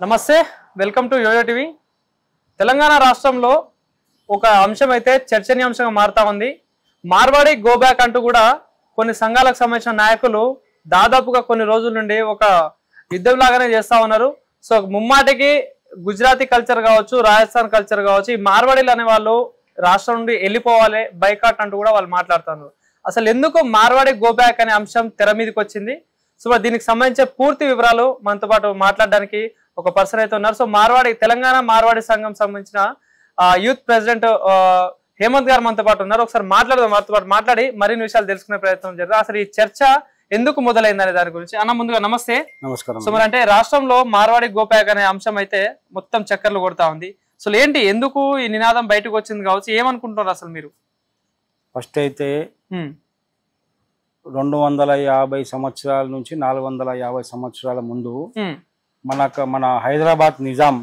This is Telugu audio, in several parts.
నమస్తే, welcome to YOYO TV. Telangana రాష్ట్రంలో ఒక అంశం అయితే చర్చనీయాంశంగా మారుతా ఉంది. మార్వాడి గో బ్యాక్ అంటూ కూడా కొన్ని సంఘాలకు సంబంధించిన నాయకులు దాదాపుగా కొన్ని రోజుల నుండి ఒక యుద్ధం లాగానే చేస్తా ఉన్నారు. సో ముమ్మాటికి గుజరాతీ కల్చర్ కావచ్చు, రాజస్థాన్ కల్చర్ కావచ్చు, ఈ మార్వాడీలు అనే వాళ్ళు రాష్ట్రం నుండి వెళ్ళిపోవాలి, బైకాట్ అంటూ కూడా వాళ్ళు మాట్లాడుతున్నారు. అసలు ఎందుకు మార్వాడి గో బ్యాక్ అనే అంశం తెర మీదకి వచ్చింది? సో దీనికి సంబంధించిన పూర్తి వివరాలు మనతో పాటు మాట్లాడడానికి ఒక పర్సన్ అయితే ఉన్నారు. సో మార్వాడి తెలంగాణ మార్వాడి సంఘం సంబంధించిన యూత్ ప్రెసిడెంట్ హేమంత్ గారు మనతో పాటు ఉన్నారు. ఒకసారి మాట్లాడదాం, వారితో పాటు మాట్లాడి మరిన్ని విషయాలు తెలుసుకునే ప్రయత్నం చేద్దాం. అసలు ఈ చర్చ ఎందుకు మొదలైంది అనే దాని గురించి. అన్న, ముందుగా నమస్తే. నమస్కారం. సో మరి అంటే రాష్ట్రంలో మార్వాడి గోప్యాక్ అనే అంశం అయితే మొత్తం చక్కర్లు కొడతా ఉంది. అసలు ఏంటి, ఎందుకు ఈ నినాదం బయటకు వచ్చింది కావచ్చు, ఏమనుకుంటున్నారు అసలు మీరు? ఫస్ట్ అయితే 250 సంవత్సరాల నుంచి 450 సంవత్సరాల ముందు మన హైదరాబాద్ నిజాం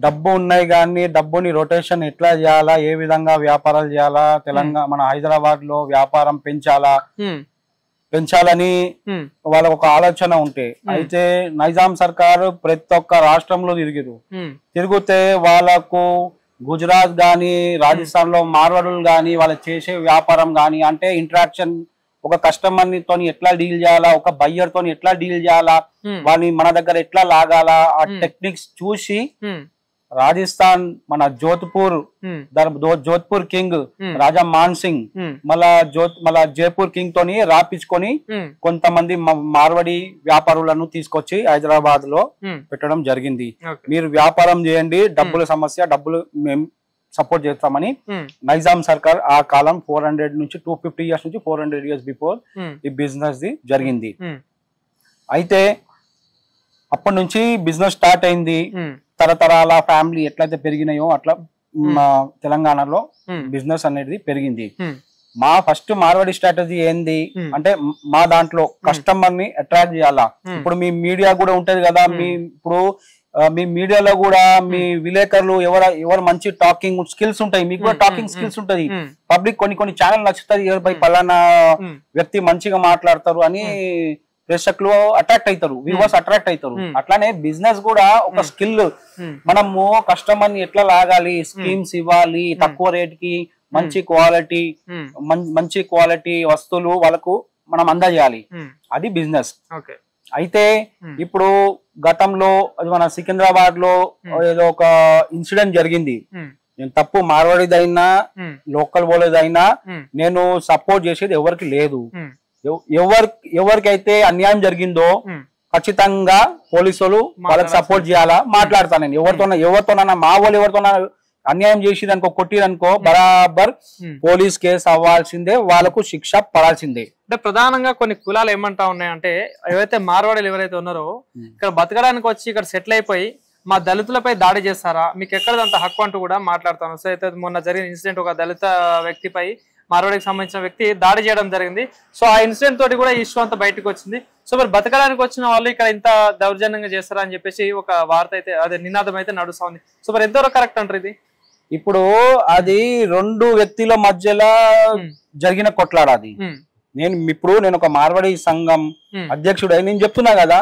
డబ్బు ఉన్నాయి కానీ డబ్బుని రొటేషన్ ఎట్లా చేయాలా, ఏ విధంగా వ్యాపారాలు చేయాలా, తెలంగాణ మన హైదరాబాద్ లో వ్యాపారం పెంచాలని వాళ్ళ ఒక ఆలోచన ఉంటే, అయితే నైజాం సర్కారు ప్రతి ఒక్క రాష్ట్రంలో తిరిగితే వాళ్ళకు గుజరాత్ గాని రాజస్థాన్ లో మార్వాడులు గాని వాళ్ళు చేసే వ్యాపారం గాని అంటే ఇంటరాక్షన్, ఒక కస్టమర్ తోని ఎట్లా డీల్ చేయాలా, ఒక బయ్యర్ తోని ఎట్లా డీల్ చేయాలా, వాళ్ళని మన దగ్గర ఎట్లా లాగాలా, ఆ టెక్నిక్స్ చూసి రాజస్థాన్ మన జోధ్పూర్ కింగ్ రాజా మాన్ సింగ్ మళ్ళా జైపూర్ కింగ్ తోని రాపించుకొని కొంతమంది మార్వాడి వ్యాపారులను తీసుకొచ్చి హైదరాబాద్ లో పెట్టడం జరిగింది. మీరు వ్యాపారం చేయండి, డబ్బుల సమస్య, డబ్బులు మేము సపోర్ట్ చేస్తామని నైజాం సర్కార్ ఆ కాలం 400 నుంచి 250 ఇయర్స్ నుంచి 400 ఇయర్స్ బిఫోర్ ఈ బిజినెస్ ది జరిగింది. అయితే అప్పటి నుంచి బిజినెస్ స్టార్ట్ అయింది. తరతరాల ఫ్యామిలీ ఎట్లయితే పెరిగినాయో అట్లా తెలంగాణలో బిజినెస్ అనేది పెరిగింది. మా ఫస్ట్ మార్వాడి స్ట్రాటజీ ఏంది అంటే, మా దాంట్లో కస్టమర్ ని అట్రాక్ట్ చేయాలా. ఇప్పుడు మీ మీడియా కూడా ఉంటది కదా, మీ మీడియాలో కూడా మీ విలేకరులు ఎవరు మంచి టాకింగ్ స్కిల్స్ ఉంటాయి, మీకు కూడా టాకింగ్ స్కిల్స్ ఉంటది. పబ్లిక్ కొన్ని ఛానల్ నచ్చుతుంది, ఎవరిపై పలానా వ్యక్తి మంచిగా మాట్లాడతారు అని ప్రేక్షకులు అట్రాక్ట్ అవుతారు, వ్యూవర్స్ అట్రాక్ట్ అవుతారు. అట్లానే బిజినెస్ కూడా ఒక స్కిల్. మనము కస్టమర్ ని ఎట్లా లాగాలి, స్కీమ్స్ ఇవ్వాలి, తక్కువ రేట్ కి మంచి క్వాలిటీ వస్తువులు వాళ్ళకు మనం అందజేయాలి, అది బిజినెస్. అయితే ఇప్పుడు గతంలో మన సికింద్రాబాద్ లో ఏదో ఒక ఇన్సిడెంట్ జరిగింది. నేను తప్పు మార్వాడిదైనా లోకల్ వాళ్ళదైనా నేను సపోర్ట్ చేసేది ఎవరికి లేదు. ఎవరికైతే అన్యాయం జరిగిందో ఖచ్చితంగా పోలీసులు వాళ్ళకి సపోర్ట్ చేయాలా, మాట్లాడతాను నేను. ఎవరితోనన్నా మా వాళ్ళు ఎవరితోనా అన్యాయం చేసిరనుకో, కొట్టిరనుకో, బరాబర్ పోలీస్ కేసు అవ్వాల్సిందే, వాళ్ళకు శిక్ష పడాల్సిందే. అంటే ప్రధానంగా కొన్ని కులాలు ఏమంటా ఉన్నాయంటే, ఏవైతే మార్వాడీలు ఎవరైతే ఉన్నారో ఇక్కడ బతకడానికి వచ్చి ఇక్కడ సెటిల్ అయిపోయి మా దళితులపై దాడి చేస్తారా, మీకు ఎక్కడంత హక్కు అంటూ కూడా మాట్లాడతాను. సో అయితే మొన్న జరిగిన ఇన్సిడెంట్, ఒక దళిత వ్యక్తిపై మార్వాడికి సంబంధించిన వ్యక్తి దాడి చేయడం జరిగింది. సో ఆ ఇన్సిడెంట్ తోటి కూడా ఇష్యూ అంతా బయటకు వచ్చింది. సో మరి బతకడానికి వచ్చిన వాళ్ళు ఇక్కడ ఇంత దౌర్జన్యంగా చేస్తారా అని చెప్పేసి ఒక వార్త అయితే, అదే నినాదం అయితే నడుస్తా ఉంది. సో మరి ఎంతవరకు కరెక్ట్ అంటారు ఇది? ఇప్పుడు అది రెండు వ్యక్తుల మధ్యలో జరిగిన కొట్లాడాది. నేను ఒక మార్వాడి సంఘం అధ్యక్షుడై నేను చెప్తున్నా కదా,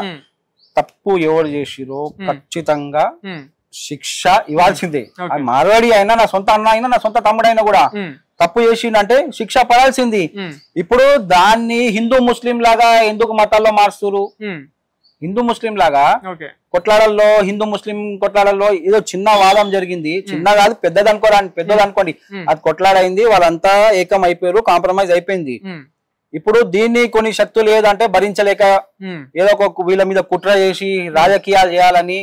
తప్పు ఎవరు చేసిరో ఖచ్చితంగా శిక్ష ఇవ్వాల్సిందే. మార్వాడి అయినా, నా సొంత అన్న అయినా, నా సొంత తమ్ముడైనా కూడా తప్పు చేసిందంటే శిక్ష పడాల్సింది. ఇప్పుడు దాన్ని హిందూ ముస్లిం లాగా ఎందుకు మతాల్లో మారుస్తున్నారు? హిందూ ముస్లిం లాగా హిందూ ముస్లిం కొట్లాడల్లో ఏదో చిన్న వాదం జరిగింది, చిన్న కాదు పెద్దది అనుకోండి, అది కొట్లాడైంది, వాళ్ళంతా ఏకం అయిపోయారు, కాంప్రమైజ్ అయిపోయింది. ఇప్పుడు దీన్ని కొన్ని శక్తులు ఏదంటే భరించలేక ఏదో ఒక వీళ్ళ మీద కుట్ర చేసి రాజకీయాలు చేయాలని,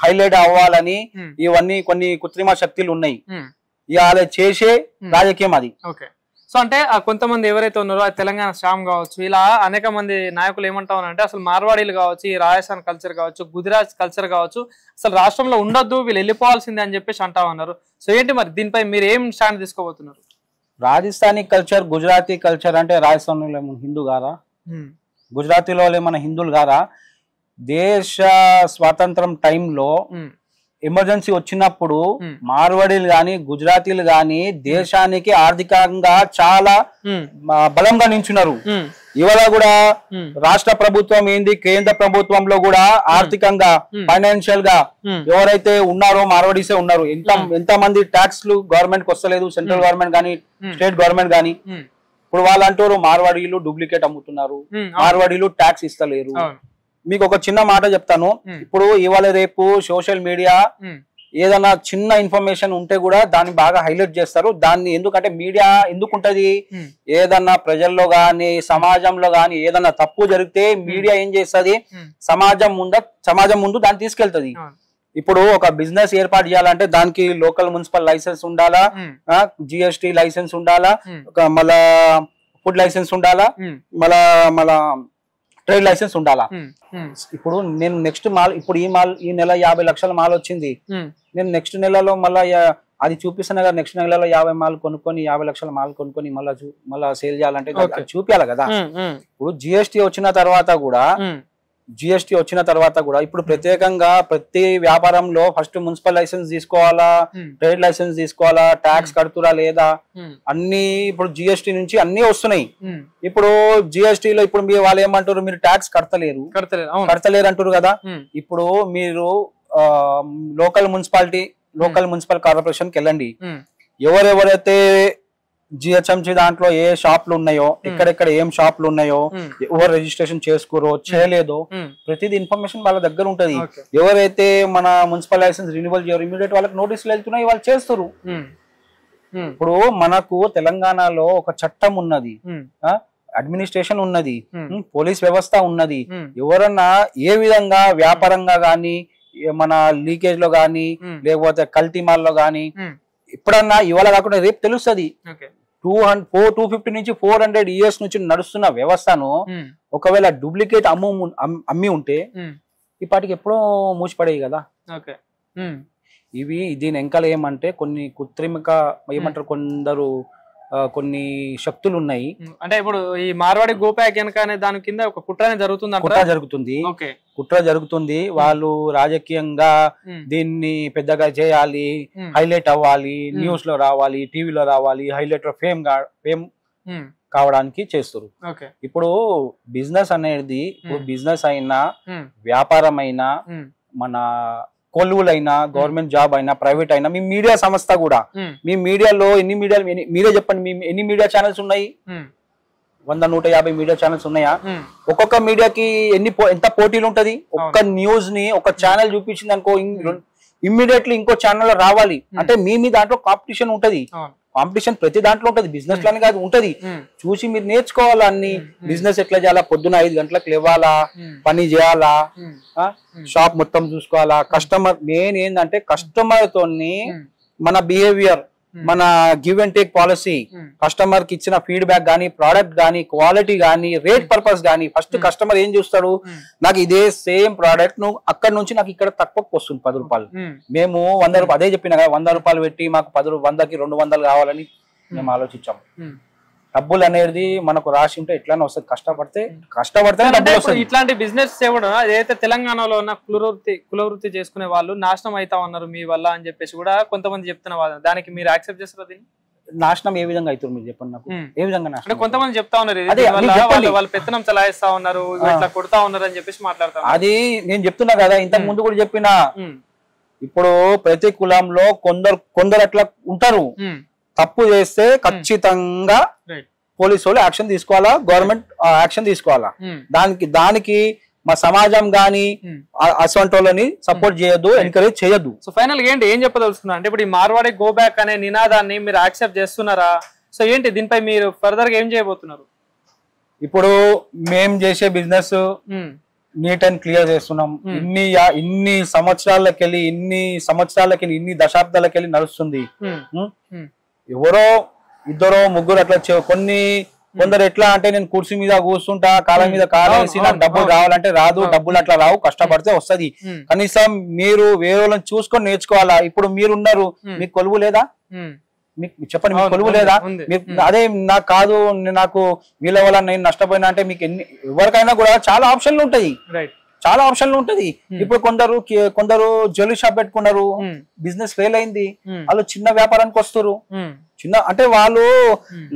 హైలైట్ అవ్వాలని, ఇవన్నీ కొన్ని కృత్రిమ శక్తులు ఉన్నాయి. ఇవాళ చేసే రాజకీయం అది. సో అంటే కొంతమంది ఎవరైతే ఉన్నారో తెలంగాణ శ్యామ్ కావచ్చు, ఇలా అనేక మంది నాయకులు ఏమంటా ఉన్నారంటే, అసలు మార్వాడీలు కావచ్చు, ఈ రాజస్థాన్ కల్చర్ కావచ్చు, గుజరాత్ కల్చర్ కావచ్చు, అసలు రాష్ట్రంలో ఉండొద్దు, వీళ్ళు వెళ్ళిపోవాల్సిందే అని చెప్పేసి అంటా ఉన్నారు. సో ఏంటి మరి దీనిపై మీరు ఏం స్టాండ్ తీసుకోబోతున్నారు? రాజస్థానీ కల్చర్, గుజరాతీ కల్చర్ అంటే రాజస్థాన్ ఏమన్నా హిందూ గారా, గుజరాతీలో ఏమన్నా హిందువులు గారా? దేశ స్వాతంత్రం టైంలో ఎమర్జెన్సీ వచ్చినప్పుడు మార్వాడీలు గాని గుజరాతీలు గాని దేశానికి ఆర్థికంగా చాలా బలంగా నించున్నారు. ఇవాళ కూడా రాష్ట్ర ప్రభుత్వం ఏంది, కేంద్ర ప్రభుత్వంలో కూడా ఆర్థికంగా ఫైనాన్షియల్ గా ఎవరైతే ఉన్నారో మార్వాడీసే ఉన్నారు. ఎంత మంది ట్యాక్స్లు గవర్నమెంట్ కి వస్తలేదు, సెంట్రల్ గవర్నమెంట్ గానీ స్టేట్ గవర్నమెంట్ గానీ. ఇప్పుడు వాళ్ళు అంటారు మార్వాడీలు డూప్లికేట్ అమ్ముతున్నారు, మార్వాడీలు ట్యాక్స్ ఇస్తలేరు. మీకు ఒక చిన్న మాట చెప్తాను. ఇప్పుడు ఇవాళ రేపు సోషల్ మీడియా ఏదైనా చిన్న ఇన్ఫర్మేషన్ ఉంటే కూడా దాన్ని బాగా హైలైట్ చేస్తారు. దాన్ని ఎందుకంటే మీడియా ఎందుకుంటది, ఏదన్నా ప్రజల్లో గాని సమాజంలో గాని ఏదన్నా తప్పు జరిగితే మీడియా ఏం చేస్తుంది, సమాజం ముందు దాన్ని తీసుకెళ్తుంది. ఇప్పుడు ఒక బిజినెస్ ఏర్పాటు చేయాలంటే దానికి లోకల్ మున్సిపల్ లైసెన్స్ ఉండాలా, GST లైసెన్స్ ఉండాలా, మళ్ళా ఫుడ్ లైసెన్స్ ఉండాలా, మళ్ళా ట్రేడ్ లైసెన్స్ ఉండాలా. ఇప్పుడు నేను నెక్స్ట్ మాల్, ఇప్పుడు ఈ నెల 50 లక్షల మాల్ వచ్చింది, నేను నెక్స్ట్ నెలలో మళ్ళా అది చూపిస్తున్నా కదా, నెక్స్ట్ నెలలో 50 మాల్ కొనుక్కొని 50 లక్షల మాల్ కొనుక్కొని మళ్ళా సేల్ చేయాలంటే చూపించాలి కదా. ఇప్పుడు GST వచ్చిన తర్వాత కూడా ఇప్పుడు ప్రత్యేకంగా ప్రతి వ్యాపారంలో ఫస్ట్ మున్సిపల్ లైసెన్స్ తీసుకోవాలా, ట్రేడ్ లైసెన్స్ తీసుకోవాలా, ట్యాక్స్ కడుతురా లేదా అన్ని. ఇప్పుడు GST నుంచి అన్ని వస్తున్నాయి. ఇప్పుడు GST లో ఇప్పుడు మీరు వాళ్ళు ఏమంటారు, మీరు ట్యాక్స్ కడతలేరు అంటారు కదా. ఇప్పుడు మీరు లోకల్ మున్సిపల్ కార్పొరేషన్ కి వెళ్ళండి, ఎవరెవరైతే GHMC దాంట్లో ఏ షాపులు ఉన్నాయో, ఎక్కడెక్కడ ఏం షాపులు ఉన్నాయో, ఎవరు రిజిస్ట్రేషన్ చేసుకోరో చేయలేదో ప్రతిదీ ఇన్ఫర్మేషన్ వాళ్ళ దగ్గర ఉంటది. ఎవరైతే మన మున్సిపల్ లైసెన్స్ రిన్యూవల్ చేయరు ఇమీడియట్ వాళ్ళకి నోటీసులు వెళ్తున్నాయి, వాళ్ళు చేస్తారు. ఇప్పుడు మనకు తెలంగాణలో ఒక చట్టం ఉన్నది, అడ్మినిస్ట్రేషన్ ఉన్నది, పోలీస్ వ్యవస్థ ఉన్నది. ఎవరన్నా ఏ విధంగా వ్యాపారంగా గాని, మన లీకేజ్ లో గాని, లేకపోతే కల్తీ మాల్లో గాని ఎప్పుడన్నా ఇవాళ కాకుండా రేపు తెలుస్తుంది. 250 నుంచి 400 years నుంచి నడుస్తున్న వ్యవస్థను ఒకవేళ డూప్లికేట్ అమ్మి ఉంటే ఇప్పటికి ఎప్పుడో మూసిపడేవి కదా. దీని వెనకాల ఏమంటే కొన్ని కృత్రిమిక ఏమంటారు, కొన్ని శక్తులు ఉన్నాయి. అంటే ఇప్పుడు ఈ మార్వాడి గోప్యాక్ వెనక అనే దాని కింద ఒక కుట్ర జరుగుతుంది. వాళ్ళు రాజకీయంగా దీన్ని పెద్దగా చేయాలి, హైలైట్ అవ్వాలి, న్యూస్ లో రావాలి, టీవీలో రావాలి, హైలైట్ ఫేమ్ కావడానికి చేస్తారు. ఇప్పుడు బిజినెస్ అనేది, బిజినెస్ అయినా వ్యాపారం అయినా, మన కొలువులైనా, గవర్నమెంట్ జాబ్ అయినా, ప్రైవేట్ అయినా, మీ మీడియా సంస్థ కూడా, మీ మీడియాలో మీరే చెప్పండి, మీ ఎన్ని మీడియా ఛానల్స్ ఉన్నాయి? 100-150 మీడియా ఛానల్స్ ఉన్నాయా? ఒక్కొక్క మీడియాకి ఎంత పోటీలు ఉంటది. ఒక్క న్యూస్ ని ఒక ఛానల్ చూపించింది అనుకో, ఇమ్మీడియట్లీ ఇంకో ఛానల్ రావాలి. అంటే మీ దాంట్లో కాంపిటీషన్ ఉంటది. కాంపిటీషన్ ప్రతి దాంట్లో ఉంటది, బిజినెస్ లోనే కాదు ఉంటది. చూసి మీరు నేర్చుకోవాలా, అన్ని బిజినెస్ ఎట్లా చేయాలా, పొద్దున 5 గంటలకు లేవాలా, పని చేయాలా, షాప్ మొత్తం చూసుకోవాలా. కస్టమర్ మెయిన్ ఏంటంటే కస్టమర్ తోని మన బిహేవియర్, మన give and take policy, customer కి ఇచ్చిన ఫీడ్బ్యాక్ గానీ, ప్రోడక్ట్ గానీ, క్వాలిటీ గానీ, రేట్ పర్పస్ గానీ, ఫస్ట్ కస్టమర్ ఏం చూస్తాడు, నాకు ఇదే సేమ్ ప్రోడక్ట్ నువ్వు అక్కడ నుంచి నాకు ఇక్కడ తక్కువకు వస్తుంది 10 రూపాయలు. మేము 100 రూపాయలు, అదే చెప్పిన కదా, 100 రూపాయలు పెట్టి మాకు 100కి 200 కావాలని మేము ఆలోచించాము. డబ్బులు అనేది మనకు రాసి ఉంటే ఎట్లా వస్తుంది, కష్టపడితే డబ్బులు వస్తుంది. ఇట్లాంటి బిజినెస్ చేయడం ఏదైతే తెలంగాణలో ఉన్న కులవృత్తి చేసుకునే వాళ్ళు నాశనం అవుతా ఉన్నారు మీ వల్ల అని చెప్పేసి కూడా కొంతమంది చెప్తున్న దానికి మీరు యాక్సెప్ట్ చేస్తారు? దీన్ని నాశనం ఏ విధంగా అవుతారు మీరు చెప్పండి నాకు, ఏ విధంగా నాశనం? కొంతమంది చెప్తా ఉన్నారు వాళ్ళు పెత్తనం చలాయిస్తా ఉన్నారు, ఇట్లా కొడతా ఉన్నారు అని చెప్పేసి మాట్లాడతారు. అది నేను చెప్తున్నా కదా, ఇంతకు ముందు కూడా చెప్పినా. ఇప్పుడు ప్రతి కులంలో కొందరు అట్లా ఉంటారు. తప్పు చేస్తే ఖచ్చితంగా పోలీసు వాళ్ళు యాక్షన్ తీసుకోవాలా, గవర్నమెంట్ యాక్షన్ తీసుకోవాలా. దానికి మా సమాజం గానీ అటువంటి వాళ్ళని సపోర్ట్ చేయొద్దు, ఎంకరేజ్ చేయొద్దు. సో ఫైనల్ ఏంటి ఏం చెప్పదలుచుకున్నా అంటే, ఇప్పుడు ఈ మార్వాడి గో బ్యాక్ అనే నినాదాన్ని మీరు యాక్సెప్ట్ చేస్తున్నారా? సో ఏంటి దీనిపై మీరు ఫర్దర్ గా ఏం చేయబోతున్నారు? ఇప్పుడు మేం చేసే బిజినెస్ నీట్ అండ్ క్లియర్ చేస్తున్నాం. ఇన్ని సంవత్సరాలకెళ్ళి ఇన్ని దశాబ్దాలకెళ్ళి నడుస్తుంది. ఎవరో ఇద్దరో ముగ్గురు అట్లా కొందరు ఎట్లా అంటే, నేను కుర్చీ మీద కూర్చుంటా, కాళ్ళ మీద కాలు వేసి నాకు డబ్బులు రావాలంటే రాదు, డబ్బులు అట్లా రావు, కష్టపడితే వస్తది. కనీసం మీరు వేరే చూసుకొని నేర్చుకోవాలా. ఇప్పుడు మీరున్నారు, మీకు కొలువు లేదా? మీకు చెప్పండి, మీకు కొలువు లేదా? అదే నాకు కాదు, నాకు వీళ్ళ వల్ల నేను నష్టపోయినా అంటే మీకు ఎవరికైనా కూడా చాలా ఆప్షన్లు ఉంటాయి. చాలా ఆప్షన్లు ఉంటది. ఇప్పుడు కొందరు జ్యువెలరీ షాప్ పెట్టుకున్నారు, బిజినెస్ ఫెయిల్ అయింది, వాళ్ళు చిన్న వ్యాపారానికి వస్తారు. చిన్న అంటే వాళ్ళు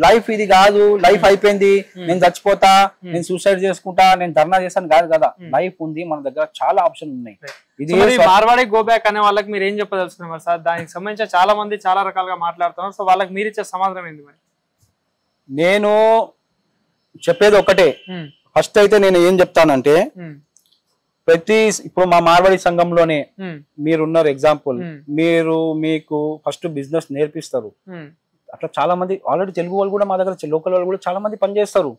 లైఫ్ ఇది కాదు, లైఫ్ అయిపోయింది, నేను చచ్చిపోతా, నేను సూసైడ్ చేసుకుంటా, నేను ధర్నా చేస్తాను కాదు కదా. లైఫ్ ఉంది, మన దగ్గర చాలా ఆప్షన్ ఉన్నాయి. ఇది మార్వాడి గో బ్యాక్ అనే వాళ్ళకి మీరు ఏం చెప్పదలుచుకున్నారు సార్? దానికి సంబంధించి చాలా మంది చాలా రకాలుగా మాట్లాడుతున్నారు. సో వాళ్ళకి మీరు ఇచ్చే సమాధానం ఏంటి మరి? నేను చెప్పేది ఒకటే. ఫస్ట్ అయితే నేను ఏం చెప్తానంటే, ఇప్పుడు మా మార్వాడి సంఘంలోనే మీరున్నారు ఎగ్జాంపుల్, మీకు ఫస్ట్ బిజినెస్ నేర్పిస్తారు. అట్లా చాలా మంది ఆల్రెడీ తెలుగు వాళ్ళు కూడా మా దగ్గర లోకల్ వాళ్ళు కూడా చాలా మంది పనిచేస్తారు.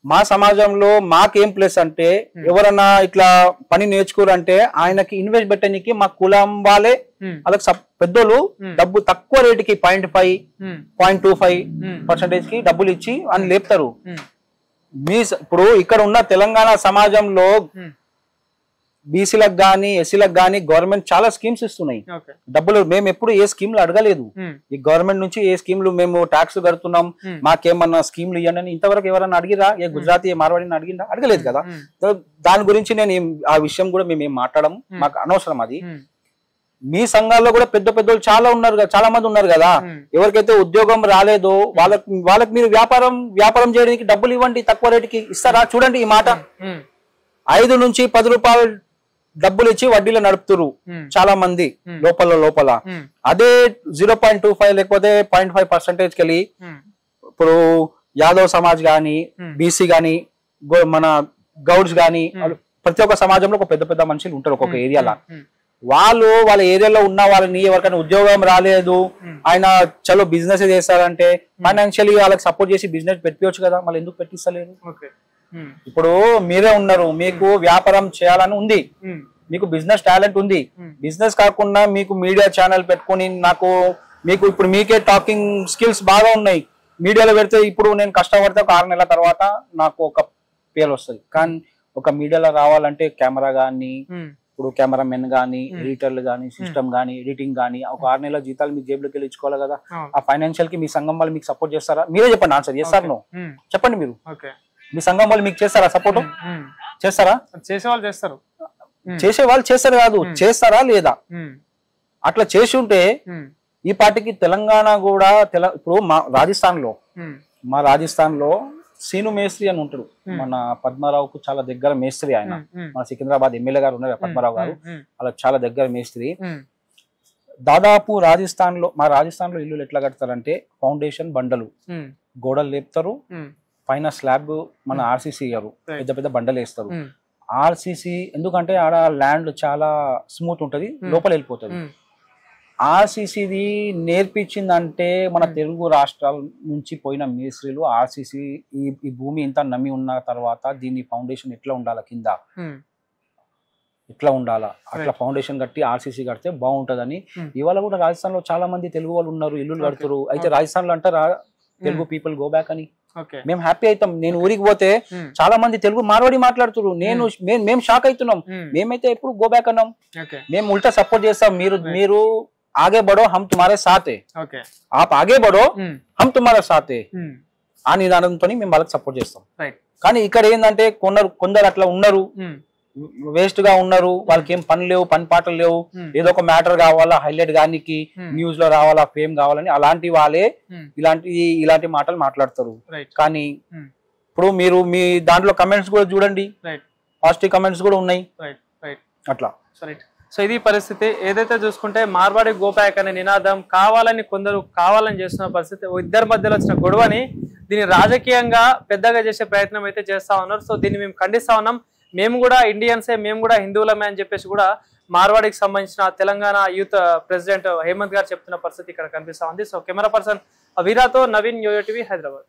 మా సమాజంలో మాకేం ప్లేస్ అంటే, ఎవరన్నా ఇట్లా పని నేర్చుకోరంటే ఆయనకి ఇన్వెస్ట్ పెట్టడానికి మా కులం వాళ్ళే వాళ్ళకి పెద్దోళ్ళు డబ్బు తక్కువ రేటుకి 0.5, 0.25% కి డబ్బులు ఇచ్చి అని లేపుతారు. ఇప్పుడు ఇక్కడ ఉన్న తెలంగాణ సమాజంలో బీసీలకు గానీ ఎస్సీలకు గానీ గవర్నమెంట్ చాలా స్కీమ్స్ ఇస్తున్నాయి. డబ్బులు మేము ఎప్పుడు ఏ స్కీమ్లు అడగలేదు. ఈ గవర్నమెంట్ నుంచి ఏ స్కీమ్లు మేము ట్యాక్స్ కడుతున్నాం, మాకేమన్నా స్కీమ్లు ఇవ్వండి అని ఇంతవరకు ఎవరన్నా అడిగిరా? ఏ గుజరాతీ మార్వాడిని అడిగిందా? అడగలేదు కదా. దాని గురించి నేను ఆ విషయం కూడా మేము ఏం మాట్లాడము, మాకు అనవసరం అది. మీ సంఘాల్లో కూడా పెద్ద పెద్దోళ్ళు చాలా మంది ఉన్నారు కదా. ఎవరికైతే ఉద్యోగం రాలేదో వాళ్ళకి మీరు వ్యాపారం చేయడానికి డబ్బులు ఇవ్వండి, తక్కువ రేటుకి ఇస్తారా? చూడండి ఈ మాట, 5 నుంచి 10 రూపాయలు డబ్బులు ఇచ్చి వడ్డీలో నడుపుతురు చాలా మంది లోపల. అదే 0.25 లేకపోతే 0.5% కెళ్ళి ఇప్పుడు యాదవ్ సమాజ్ గాని, బీసీ గాని, మన గౌడ్స్ గాని, ప్రతి ఒక్క సమాజంలో ఒక పెద్ద పెద్ద మనుషులు ఉంటారు ఒక్కొక్క ఏరియాలో. వాళ్ళ ఏరియాలో ఉన్న వాళ్ళని ఎవరికైనా ఉద్యోగం రాలేదు, ఆయన చలో బిజినెస్ చేస్తారంటే ఫైనాన్షియల్లీ వాళ్ళకి సపోర్ట్ చేసి బిజినెస్ పెట్టివచ్చు కదా. మళ్ళీ ఎందుకు పెట్టిస్తలేరు? ఇప్పుడు మీరే ఉన్నారు, మీకు వ్యాపారం చేయాలని ఉంది, మీకు బిజినెస్ టాలెంట్ ఉంది. బిజినెస్ కాకుండా మీకు మీడియా ఛానల్ పెట్టుకుని మీకు ఇప్పుడు మీకే టాకింగ్ స్కిల్స్ బాగా ఉన్నాయి, మీడియాలో పెడితే ఇప్పుడు నేను కష్టపడితే ఒక 6 నెలల తర్వాత నాకు ఒక పేరు వస్తుంది. కానీ ఒక మీడియాలో రావాలంటే కెమెరా గానీ, ఇప్పుడు కెమెరామెన్ గానీ, ఎడిటర్లు గానీ, సిస్టమ్ గానీ, ఎడిటింగ్ గానీ, ఒక 6 నెలల జీతాలు మీ జేబులోకి వెళ్ళి ఇచ్చుకోవాలి కదా. ఆ ఫైనాన్షియల్ కి మీ సంఘం వాళ్ళు మీకు సపోర్ట్ చేస్తారా? మీరే చెప్పండి ఆన్సర్. చేస్తారు? నో చెప్పండి. మీరు మీ సంఘం వాళ్ళు మీకు చేస్తారా సపోర్ట్? చేస్తారా? చేసేవాళ్ళు చేస్తారు కాదు, చేస్తారా లేదా? అట్లా చేసి ఉంటే ఈ పార్టీకి తెలంగాణ కూడా ఇప్పుడు మా రాజస్థాన్ లో సీను మేస్త్రి అని ఉంటాడు. మన పద్మారావుకు చాలా దగ్గర మేస్త్రి ఆయన. మన సికింద్రాబాద్ ఎమ్మెల్యే గారు ఉన్నారు పద్మారావు గారు, అలా చాలా దగ్గర మేస్త్రి. దాదాపు మా రాజస్థాన్ లో ఇల్లులు ఎట్లా కడతారంటే, ఫౌండేషన్ బండలు, గోడలు లేపుతారు, పైన స్లాబ్ మన ఆర్సీసీ గారు పెద్ద పెద్ద బండలు వేస్తారు. ఆర్సీసీ ఎందుకంటే ఆడ ల్యాండ్ చాలా స్మూత్ ఉంటది, లోపల వెళ్ళిపోతుంది. ఆర్సీసీది నేర్పించిందంటే మన తెలుగు రాష్ట్రాల నుంచి పోయిన మేస్త్రీలు ఆర్సీసీ ఈ భూమి ఇంత నమ్మి ఉన్న తర్వాత దీని ఫౌండేషన్ ఎట్లా ఉండాలా, కింద ఎట్లా ఉండాలా, అట్లా ఫౌండేషన్ కట్టి ఆర్సీసీ కడితే బాగుంటదని. ఇవాళ కూడా రాజస్థాన్ లో చాలా మంది తెలుగు వాళ్ళు ఉన్నారు, ఇల్లులు కడుతున్నారు. అయితే రాజస్థాన్ లో అంటారా తెలుగు పీపుల్ గో బ్యాక్ అని, మేము హ్యాపీ అవుతాం. నేను ఊరికి పోతే చాలా మంది తెలుగు మార్వాడి మాట్లాడుతున్నారు, మేము షాక్ అవుతున్నాం. మేమైతే ఎప్పుడు గో బ్యాక్ అన్నాం, మేము ఉల్టా సపోర్ట్ చేస్తాం. మీరు आगे बढ़ो हम तुम्हारे साथ है, आप आगे बढ़ो हम तुम्हारे साथ है ఆ నిదానంతో మేము వాళ్ళకి సపోర్ట్ చేస్తాం. కానీ ఇక్కడ ఏంటంటే కొందరు అట్లా ఉన్నారు, వేస్ట్ గా ఉన్నారు, వాళ్ళకి ఏం పని లేవు, పని పాటలు లేవు, ఏదో ఒక మ్యాటర్ కావాలా, హైలైట్ గానికి న్యూస్ లో రావాలా, ఫేమ్ కావాలని అలాంటి వాళ్ళే ఇలాంటి మాటలు మాట్లాడతారు. కానీ ఇప్పుడు మీరు మీ దాంట్లో కమెంట్స్ కూడా చూడండి, పాజిటివ్ కమెంట్స్ కూడా ఉన్నాయి అట్లా. సో ఇది పరిస్థితి. ఏదైతే చూసుకుంటే మార్వాడి గో బ్యాక్ అనే నినాదం కొందరు కావాలని చేస్తున్న పరిస్థితి. ఇద్దరి మధ్యలో వచ్చిన గొడవని దీన్ని రాజకీయంగా పెద్దగా చేసే ప్రయత్నం అయితే చేస్తా ఉన్నారు. సో దీన్ని మేము ఖండిస్తా ఉన్నాం. మేము కూడా ఇండియన్సే, మేము కూడా హిందువులమే అని చెప్పేసి కూడా మార్వాడికి సంబంధించిన తెలంగాణ యూత్ ప్రెసిడెంట్ హేమంత్ గారు చెప్తున్న పరిస్థితి ఇక్కడ కనిపిస్తా ఉంది. సో కెమెరా పర్సన్ వీరాతో నవీన్, యోయో టీవీ, హైదరాబాద్.